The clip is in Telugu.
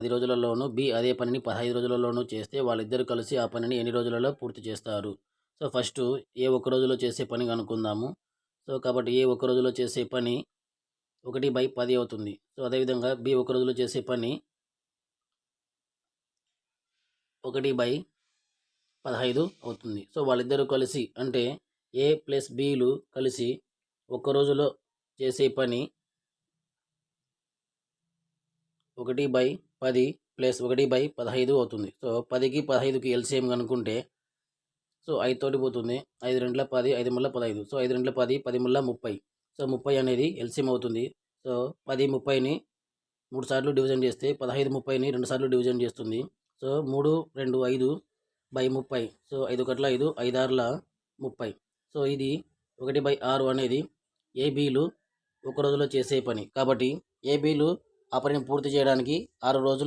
10 రోజులలోనూ, బి అదే పనిని 15 రోజులలోనూ చేస్తే వాళ్ళిద్దరూ కలిసి ఆ పనిని ఎన్ని రోజులలో పూర్తి చేస్తారు? సో, ఫస్టు ఏ ఒక్క రోజులో చేసే పని కనుక్కుందాము. సో, కాబట్టి ఏ ఒక్క రోజులో చేసే పని 1/10 అవుతుంది. సో, అదేవిధంగా బి ఒక రోజులో చేసే పని 1/15 అవుతుంది. సో, వాళ్ళిద్దరూ కలిసి అంటే ఏ ప్లస్ బిలు కలిసి ఒక్క రోజులో చేసే పని 1/10 ప్లస్ 1/15 అవుతుంది. సో, 10కి 15కి ఎల్సిఎం కనుక్కుంటే సో, 5 తోటి పోతుంది. 5 రెండ్ల 10, 5 ముళ్ళ 15. సో, 5 రెండ్ల 10, 10 ముళ్ళ 30. సో, 30 అనేది ఎల్సిఎం అవుతుంది. సో, 10 30ని 3 సార్లు డివిజన్ చేస్తే 15 30ని 2 సార్లు డివిజన్ చేస్తుంది. సో, 3 2 5/30. సో, 5 ఒకట్ల 5, 5 ఆరుల 30. సో, ఇది 1/6 అనేది ఏబీలు ఒక రోజులో చేసే పని. కాబట్టి ఏబీలు ఆ పనిని పూర్తి చేయడానికి 6 రోజులు